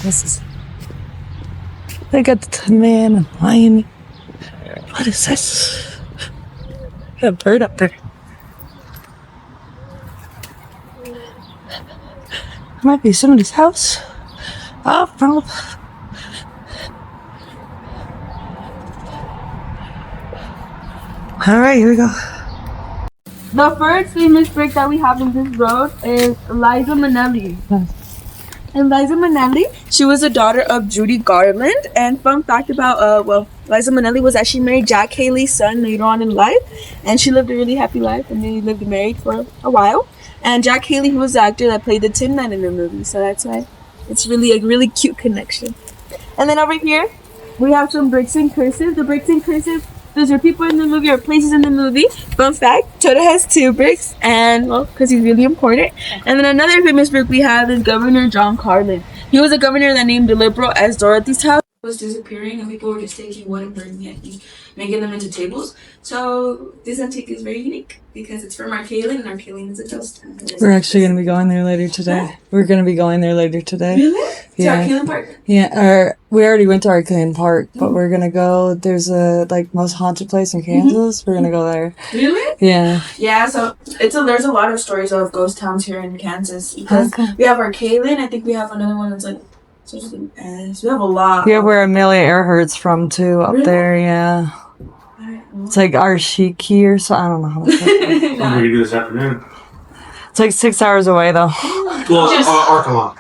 This is. They got the Tin Man and Lion. What is this? Got a bird up there. It might be somebody's house. Oh, no. All right, here we go. The first famous brick that we have in this road is Liza Minnelli. And Liza Minnelli, she was the daughter of Judy Garland. And fun fact about, Liza Minnelli was actually married Jack Haley's son later on in life. And she lived a really happy life and they lived married for a while. And Jack Haley, he was the actor that played the Tin Man in the movie. So that's why it's really a really cute connection. And then over here, we have some bricks in cursive. The bricks in cursive, those are people in the movie or places in the movie. Fun fact, Toto has 2 bricks, and well, because he's really important. And then another famous brick we have is Governor John Carlin. He was a governor that named the Liberal as Dorothy's house was disappearing, and people were just taking wood and burning it and making them into tables. So this antique is very unique because it's from Arcaline, and Arcaline is a ghost town. We're actually going to be going there later today. We're going to be going there later today. Really? Yeah. To Arcaline Park? Yeah, we already went to Arcaline Park, but we're going to go, there's a, most haunted place in Kansas. We're going to go there. Really? Yeah. Yeah, so there's a lot of stories of ghost towns here in Kansas because we have Arcaline. I think we have another one that's we have a lot. Yeah, where Amelia Earhart's from too, up there, yeah. It's like Arshiki or so. I don't know how to say it. What are we gonna do this afternoon? It's 6 hours away though. Well, Arkalon.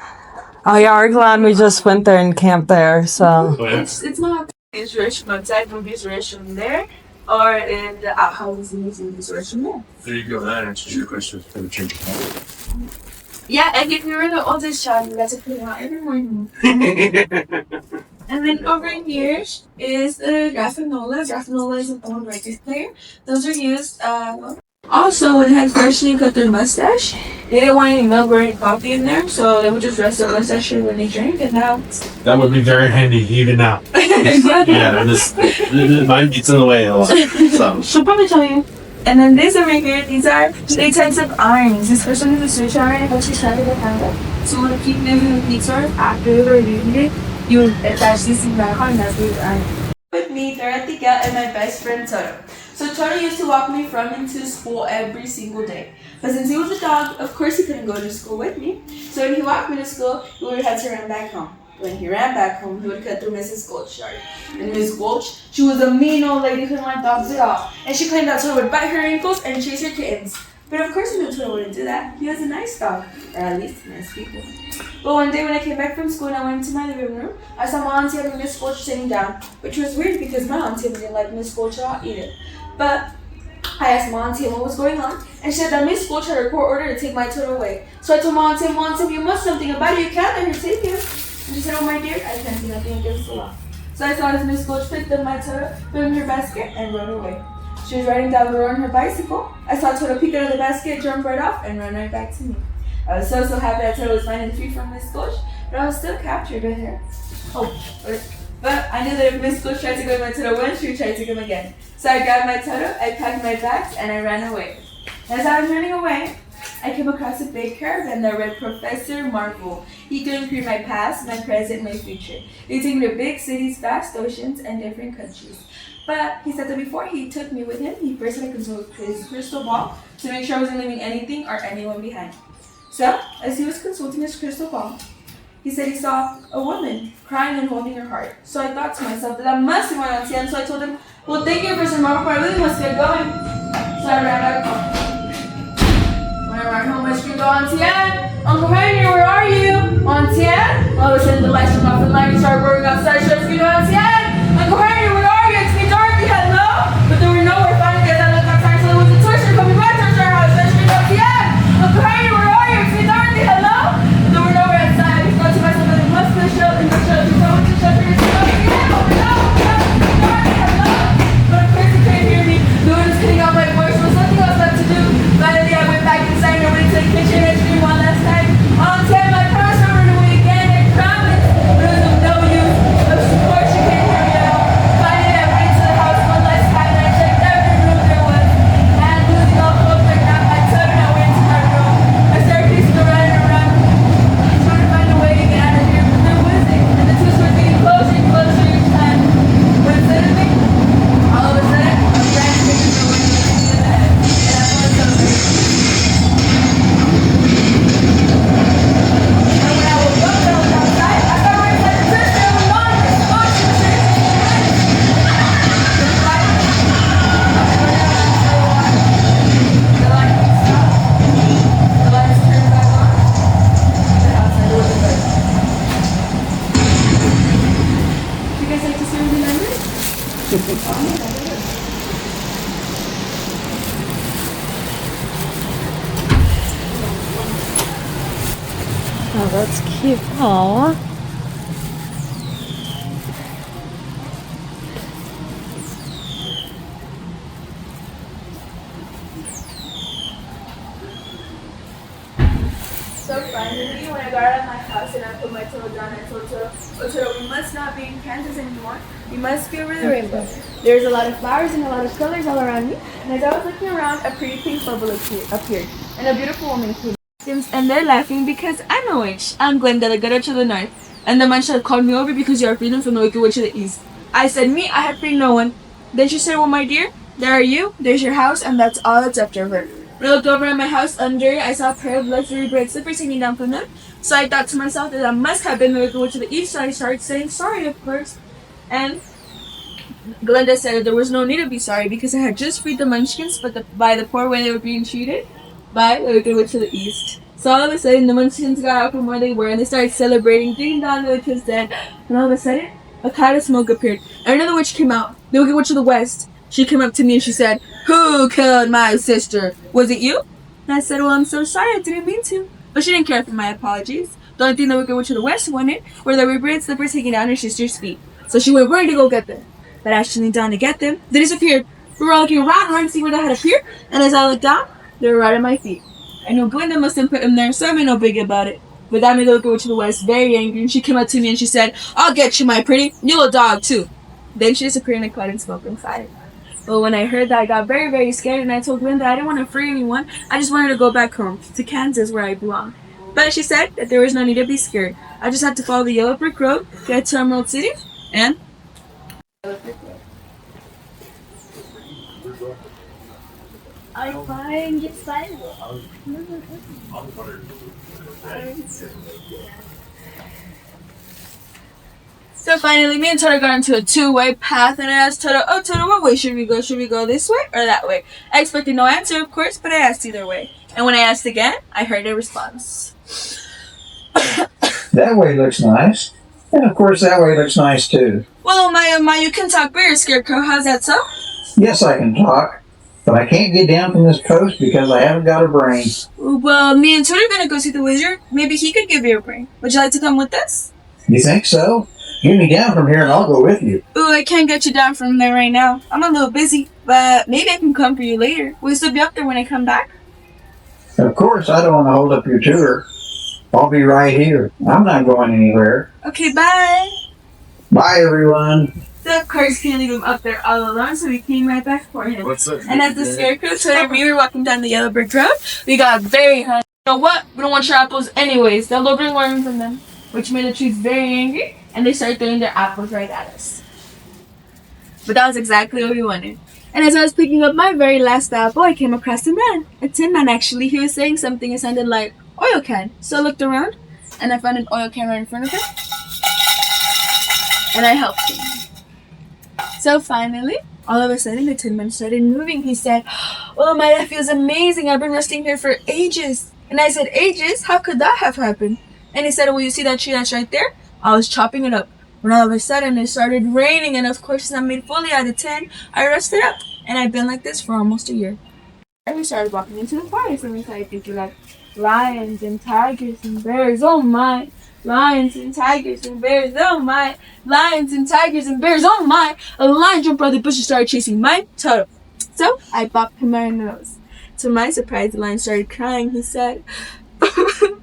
Oh yeah, Arkaland, we just went there and camped there, so. Oh, yeah. It's not visuals from outside, from visuals from there, or in the outhouses and visuals from there. There you go. That answers your question for the change. Yeah, and if you're in the oldest child, you got to put it out every morning. And then over here is the Graffinola. Graffinola is an old record player. Those are used, also, when they had freshly cut their mustache, they didn't want any milk or any coffee in there, so they would just rest their mustache when they drank, and now... That would be very handy, even now. Exactly. Yeah, mine gets in the way a lot. So. She'll probably tell you. And then this over here, these are 3 types of irons. This first one is a switch iron, it helps you shine the handle. So when the peak never in the peak sort after you were using it, you would attach this thing back on, and that's what iron. With me, Dorothy and my best friend Toto. So Toto used to walk me from and to school every single day. But since he was a dog, of course he couldn't go to school with me. So when he walked me to school, we would have to run back home. When he ran back home, he would cut through Mrs. Gulch's yard. And Miss Gulch, she was a mean old lady who didn't like dogs at all. And she claimed that Toto would bite her ankles and chase her kittens. But of course we knew Toto wouldn't do that. He was a nice dog. Or at least nice people. But one day when I came back from school and I went into my living room, I saw my auntie and Miss Gulch sitting down. Which was weird because my auntie didn't like Miss Gulch at all either. But I asked my auntie what was going on, and she said that Miss Gulch had a court order to take my Toto away. So I told my auntie, you must something about it, you can't let her take him. And she said, oh my dear, I can't do nothing against the law. So I saw as Miss Gulch picked up my Toto, put it in her basket, and run away. She was riding down the road on her bicycle. I saw Toto peek out of the basket, jump right off, and run right back to me. I was so happy that Toto was fine and free from Miss Gulch, but I was still captured by her. But I knew that if Miss Gulch tried to go with my Toto once, she would try to take him again. So I grabbed my Toto, I packed my bags, and I ran away. As I was running away, I came across a big caravan that read Professor Marvel. He could read my past, my present, my future. They took me to big cities, vast oceans, and different countries. But he said that before he took me with him, he first had to consult his crystal ball to make sure I wasn't leaving anything or anyone behind. So, as he was consulting his crystal ball, he said he saw a woman crying and holding her heart. So I thought to myself that must be my auntie, and so I told him, well, thank you, Professor Marvel, I really must get going. So I ran back home. When I ran home, I screamed, Auntie Anne! Uncle Henry, where are you? Auntie Anne? All of a sudden, the lights went off and lightning started roaring outside, so I screamed, Auntie Anne! Uncle Henry, where are you? It's me, Dorothy, hello? But there were nowhere. Finally, as I looked outside, so there was a toaster coming right towards our house. So I screamed, Auntie Anne! Uncle Henry, where are you? It's me, Dorothy, hello? But there were nowhere outside. I thought to myself that it must be the shelter, and the shelter, so I went to the shelter and said, Auntie Anne, oh no! Dorothy, hello? But of course, he couldn't hear me. The wind was cutting out my voice. There was nothing else left to do. Finally, I went back inside and I went into the kitchen and screamed one last time. Auntie Anne, I promised I would run away again. I promised. But it was of no use. Of course, she can't Oh, that's cute. Aww. So finally, when I got out of my house and I put my toe down, I told Toto, "Oh Toto, we must not be in Kansas anymore. We must be over the rainbow. There's a lot of flowers and a lot of colors all around me." And as I was looking around, a pretty pink bubble appeared, and a beautiful woman came. And they're laughing because I'm a witch. I'm Glenda, the gutter to the north. And the man had called me over because you are freedom from the wicked witch to the east. I said, "Me, I have freed no one." Then she said, "Well, my dear, there are you, there's your house, and that's all that's left of her." When I looked over at my house under it, I saw a pair of luxury bread slippers hanging down from them. So I thought to myself that I must have been the wicked witch to the east, so I started saying sorry, of course. And Glenda said that there was no need to be sorry because I had just freed the munchkins, but by the poor way they were being treated by the wicked witch to the east. So all of a sudden, the munchkins got out from where they were and they started celebrating. Ding dong, the witch was dead. And all of a sudden, a cloud of smoke appeared. And another witch came out, the wicked witch of the west. She came up to me and she said, "Who killed my sister? Was it you?" And I said, "Well, I'm so sorry, I didn't mean to." But she didn't care for my apologies. The only thing the wicked witch of the west wanted were the red slippers hanging down her sister's feet. So she went running to go get them. But as she leaned down to get them, they disappeared. We were all looking around to see where they had appeared, and as I looked down, they were right at my feet. I know Glenda must have put them there, so I made no big about it. But that made the wicked witch of the west very angry, and she came up to me and she said, "I'll get you, my pretty. You're a dog, too." Then she disappeared in a cloud of smoke and fire. Well, when I heard that, I got very, very scared, and I told Glenda I didn't want to free anyone. I just wanted to go back home, to Kansas, where I belong. But she said that there was no need to be scared. I just had to follow the yellow brick road, get to Emerald City, and... I find it fun. So finally, me and Toto got into a two-way path, and I asked Toto, "Oh, Toto, what way should we go? Should we go this way or that way?" I expected no answer, of course, but I asked either way. And when I asked again, I heard a response. That way looks nice. And of course, that way looks nice too. "Well, my, you can talk better, Scarecrow. How's that so?" Yes, I can talk, but I can't get down from this post because I haven't got a brain. "Well, me and Toto are gonna go see the wizard. Maybe he could give you a brain. Would you like to come with us?" You think so? Get me down from here and I'll go with you. "Ooh, I can't get you down from there right now. I'm a little busy, but maybe I can come for you later. Will you still be up there when I come back?" Of course, I don't want to hold up your tour. I'll be right here. I'm not going anywhere. "Okay, bye." Bye, everyone. So of course, can't leave him up there all alone, so we came right back for him. What's up? And as the Scarecrow told me we were walking down the yellow brick road, we got very hungry. You know what? We don't want your apples anyways. They'll bring worms from them. Which made the trees very angry, and they started throwing their apples right at us. But that was exactly what we wanted. And as I was picking up my very last apple, I came across a man. A tin man, actually. He was saying something that sounded like oil can. So I looked around, and I found an oil can right in front of him. And I helped him. So finally, all of a sudden, the tin man started moving. He said, "Oh, my, that feels amazing. I've been resting here for ages." And I said, "Ages? How could that have happened?" And he said, "Well, you see that tree that's right there? I was chopping it up. When all of a sudden, it started raining, and of course, since I'm made fully out of tin, I rested up. And I've been like this for almost a year." And we started walking into the forest, and we started thinking like, lions and tigers and bears, oh my. Lions and tigers and bears, oh my. Lions and tigers and bears, oh my. A lion jumped out of the bush and started chasing my Toto. So I bopped him right in the nose. To my surprise, the lion started crying. He said,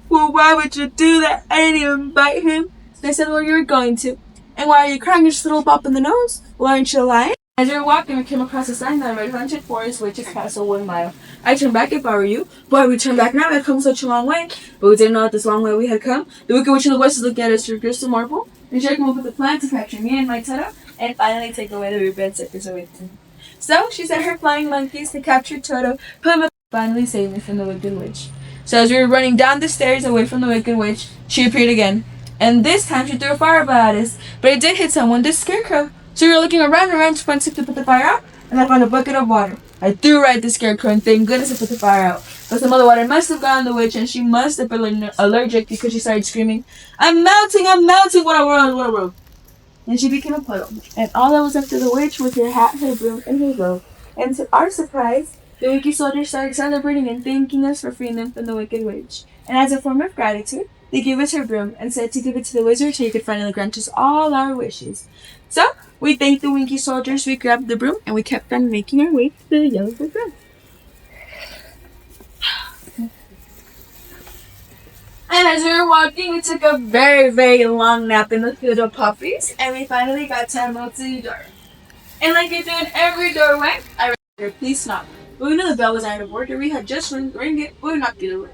"Well, why would you do that? I didn't even bite him." And I said, "Well, you were going to. And why are you crying? You're just a little bop in the nose. Well, aren't you a lion?" As we were walking, we came across a sign that read Haunted Forest Witch's Castle 1 mile. I turned back if I were you. Boy, we turned back now. We had come such a long way. But we didn't know that this long way we had come. The Wicked Witch of the West was looking at us through crystal marble. And she came up with a plan to capture me and my Toto and finally take away the red circus away from me. So she sent her flying monkeys to capture Toto, put him up, and finally save me from the Wicked Witch. So as we were running down the stairs away from the Wicked Witch, she appeared again. And this time she threw a fireball at us. But it did hit someone, this Scarecrow. So we were looking around and around to put the fire out, and I found a bucket of water. I threw right at the Scarecrow, and thank goodness I put the fire out. But some of the water must have gone on the witch, and she must have been allergic because she started screaming, I'm melting, what a world. And she became a puddle. And all that was left of the witch was her hat, her broom, and her robe. And to our surprise, the wicked soldiers started celebrating and thanking us for freeing them from the Wicked Witch. And as a form of gratitude, They gave us her broom and said to give it to the wizard so he could finally grant us all our wishes. So, we thanked the Winky soldiers, we grabbed the broom, and we kept on making our way to the Yellow Brick Road. And as we were walking, we took a very, very long nap in the field of poppies, and we finally got to our the door. And like I do in every doorway, I read, please knock. But we knew the bell was out of order. We had just ring it, but we knocked either way.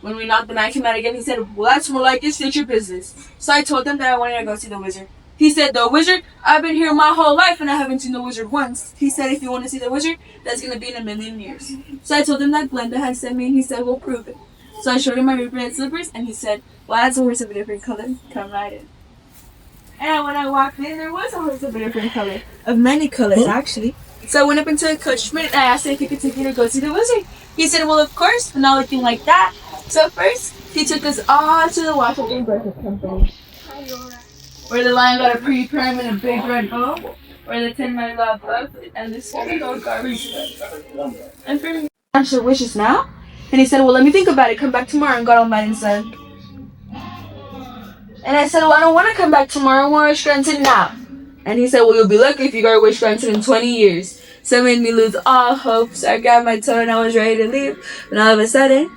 When we knocked, the man came out again. He said, well, that's more like it's your business. So I told him that I wanted to go see the wizard. He said, the wizard? I've been here my whole life and I haven't seen the wizard once. He said, if you want to see the wizard, that's going to be in a million years. So I told him that Glenda had sent me, and he said, we'll prove it. So I showed him my red slippers, and he said, well, that's a horse of a different color. Come right in. And when I walked in, there was a horse of a different color. Of many colors, actually. So I went up into a coachman and I asked him if he could take me to go see the wizard. He said, well, of course, but not looking like that. So first, he took us all to the Washington Breakfast Company, where the lion got a pretty pram and a big red bow, where the Tin Man got bugs, and the Scarecrow got garbage. And for me, answer your wishes now? And he said, well, let me think about it. Come back tomorrow. And God Almighty said. And I said, well, I don't want to come back tomorrow. I want to wish granted now. And he said, well, you'll be lucky if you got a wish granted in 20 years. So it made me lose all hope. So I grabbed my toe and I was ready to leave. And all of a sudden,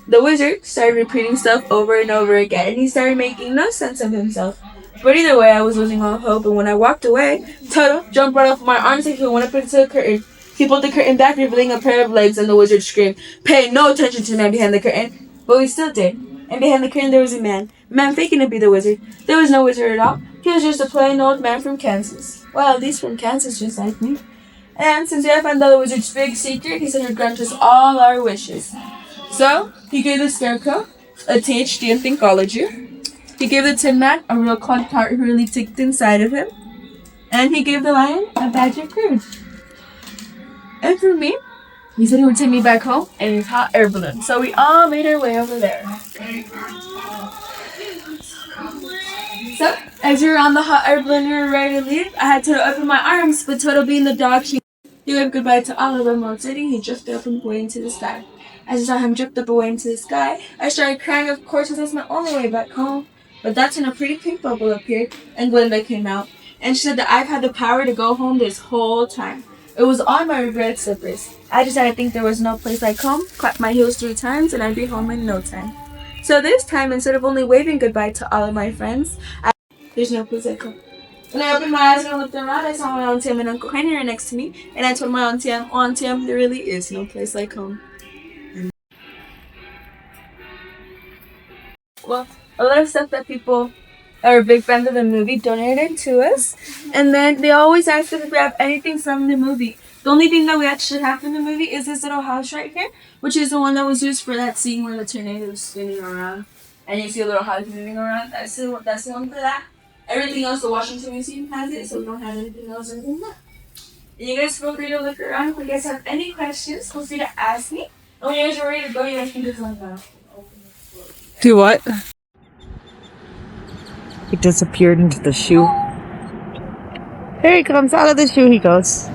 the wizard started repeating stuff over and over again. And he started making no sense of himself. But either way, I was losing all hope. And when I walked away, Toto jumped right off my arms and he went up into the curtain. He pulled the curtain back, revealing a pair of legs, and the wizard screamed, pay no attention to the man behind the curtain. But we still did. And behind the curtain there was a man faking to be the wizard. There was no wizard at all. He was just a plain old man from Kansas. Well, at least from Kansas, just like me. And since we had found out the wizard's big secret, he said he'd grant us all our wishes. So, he gave the Scarecrow a PhD in Thinkology. He gave the Tin Man a real cold heart who really ticked inside of him. And he gave the lion a badge of courage. And for me, he said he would take me back home in his hot air balloon. So we all made our way over there. So, as we were on the hot air balloon and we were ready to leave, I had to open my arms, but Toto being the dog, he waved goodbye to all of them while sitting. He drifted up and away into the sky. As I saw him drift up away into the sky, I started crying, of course, because that's my only way back home. But that's when a pretty pink bubble appeared, and Glenda came out. And she said that I've had the power to go home this whole time. It was on my red slippers. I decided to think there was no place like home, clap my heels 3 times, and I'd be home in no time. So this time, instead of only waving goodbye to all of my friends, there's no place like home. When I opened my eyes and I looked around, I saw my Auntie Em and Uncle Henry right next to me, and I told my Auntie Em, there really is no place like home. Well, a lot of stuff that people that are big fans of the movie donated to us, and then they always ask us if we have anything from the movie. The only thing that we actually have from the movie is this little house right here, which is the one that was used for that scene where the tornado is spinning around, and you see a little house moving around. That's the one for that. Everything else, the Washington Museum has it, so we don't have anything else other than that. And you guys feel free to look around. If you guys have any questions, feel free to ask me. And when you guys are ready to go, you guys can just like that. Do what? He disappeared into the shoe. There he comes, out of the shoe he goes.